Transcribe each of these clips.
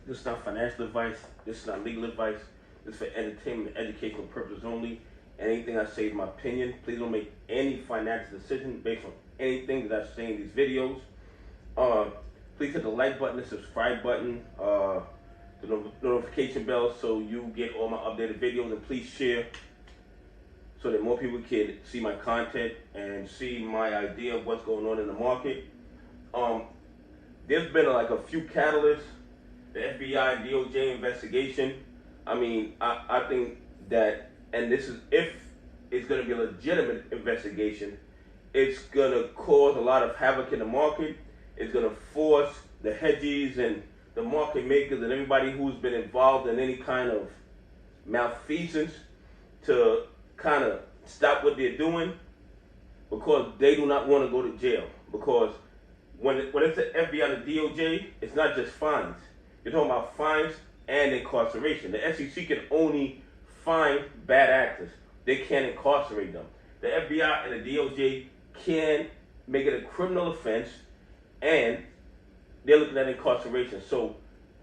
This is not financial advice. This is not legal advice. This is for entertainment and educational purposes only. Anything I say is my opinion. Please don't make any financial decision based on anything that I say in these videos. Please hit the like button, the subscribe button, the notification bell so you get all my updated videos, and please share so that more people can see my content and see my idea of what's going on in the market. There's been like a few catalysts. The FBI, DOJ investigation. I mean, I think that, and this is, if it's going to be a legitimate investigation, it's going to cause a lot of havoc in the market. It's going to force the hedges and the market makers and everybody who's been involved in any kind of malfeasance to kind of stop what they're doing, because they do not want to go to jail. Because when it's the FBI and the DOJ, it's not just fines. You're talking about fines and incarceration. The SEC can only fine bad actors. They can't incarcerate them. The FBI and the DOJ can make it a criminal offense, and they're looking at incarceration. So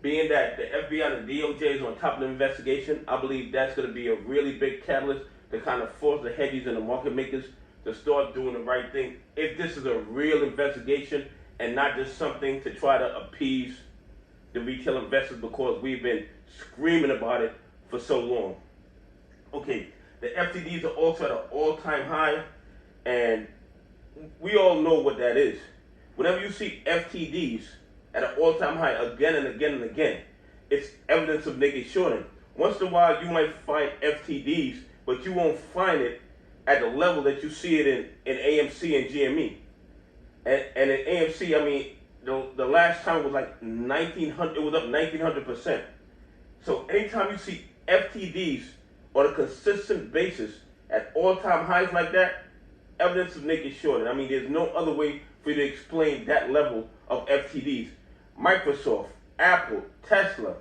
being that the FBI and the DOJ is on top of the investigation, I believe that's going to be a really big catalyst to kind of force the hedges and the market makers to start doing the right thing. If this is a real investigation and not just something to try to appease the retail investors, because we've been screaming about it for so long. Okay, the FTDs are also at an all-time high, and we all know what that is. Whenever you see FTDs at an all-time high again and again and again, it's evidence of naked shorting. Once in a while, you might find FTDs, but you won't find it at the level that you see it in AMC and GME. And in AMC, I mean, the last time it was like 1900. It was up 1900%. So anytime you see FTDs on a consistent basis at all-time highs like that, evidence of naked shorting. I mean, there's no other way for you to explain that level of FTDs. Microsoft, Apple, Tesla,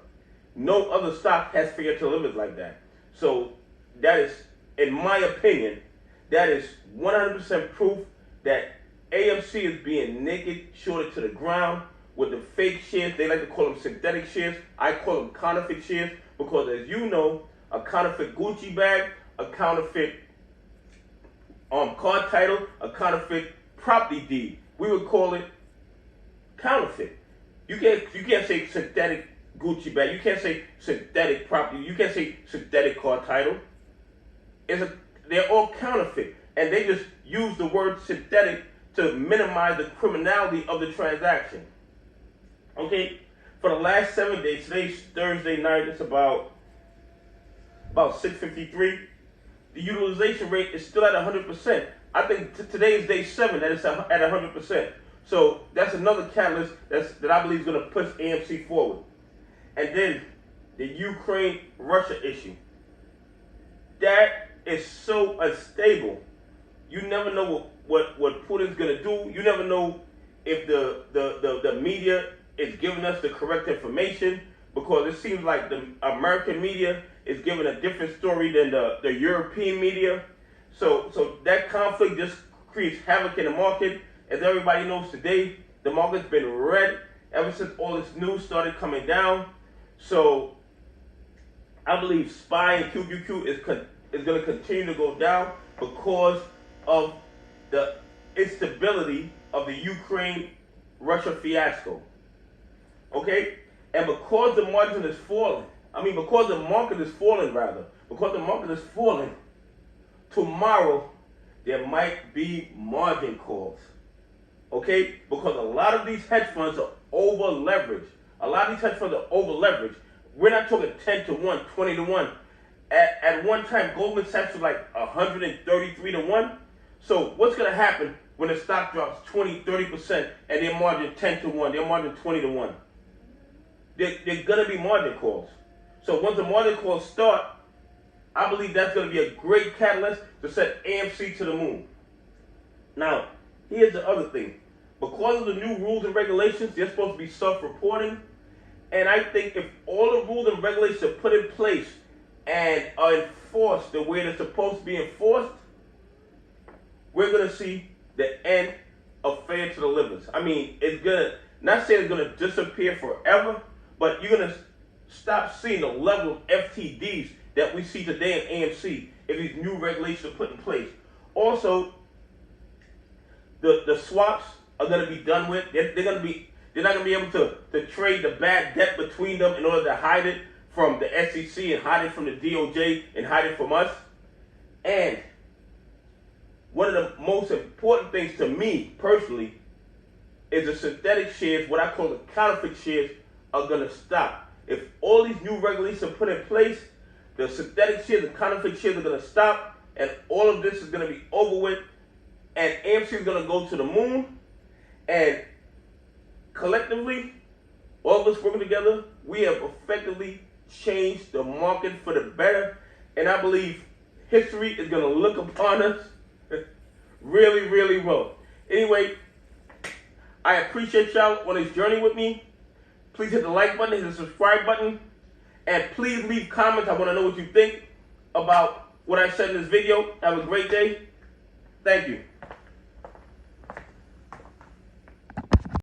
no other stock has figured to live like that. So that is, in my opinion, that is 100% proof that AMC is being naked shorted to the ground with the fake shares. They like to call them synthetic shares. I call them counterfeit shares, because, as you know, a counterfeit Gucci bag, a counterfeit card title, a counterfeit property deed, we would call it counterfeit. You can't say synthetic Gucci bag. You can't say synthetic property. You can't say synthetic card title. They're all counterfeit, and they just use the word synthetic to minimize the criminality of the transaction. Okay, for the last 7 days, today's Thursday night, it's about 6:53. The utilization rate is still at 100%. I think today is day 7 that it's at 100%. So that's another catalyst that I believe is going to push AMC forward. And then the Ukraine-Russia issue. That is so unstable. You never know what Putin's going to do. You never know if the media is giving us the correct information, because it seems like the American media is giving a different story than the European media. So that conflict just creates havoc in the market. As everybody knows today, the market's been red ever since all this news started coming down. So I believe SPY and QQQ is going to continue to go down because of the instability of the Ukraine-Russia fiasco. Okay? And because the margin is falling, because the market is falling, tomorrow there might be margin calls. Okay? Because a lot of these hedge funds are over leveraged. We're not talking 10 to 1, 20 to 1. At one time, Goldman Sachs was like 133 to 1. So what's going to happen when the stock drops 20, 30% and their margin 10 to 1, their margin 20 to 1? There's going to be margin calls. So once the margin calls start, I believe that's going to be a great catalyst to set AMC to the moon. Now, here's the other thing. Because of the new rules and regulations, they're supposed to be self-reporting. And I think if all the rules and regulations are put in place and are enforced the way they're supposed to be enforced, we're going to see the end of fair to the livers. I mean, it's going to, not saying it's going to disappear forever, but you're going to stop seeing the level of FTDs that we see today in AMC if these new regulations are put in place. Also, the swaps are going to be done with. They're not going to be able to trade the bad debt between them in order to hide it from the SEC and hide it from the DOJ and hide it from us. And one of the most important things to me personally is the synthetic shares, what I call the counterfeit shares, are going to stop. If all these new regulations are put in place, the synthetic shares and counterfeit shares are going to stop, and all of this is going to be over with, and AMC is going to go to the moon, and collectively, all of us working together, we have effectively changed the market for the better, and I believe history is going to look upon us really, really well. Anyway, I appreciate y'all on this journey with me. Please hit the like button, hit the subscribe button, and please leave comments. I want to know what you think about what I said in this video. Have a great day. Thank you.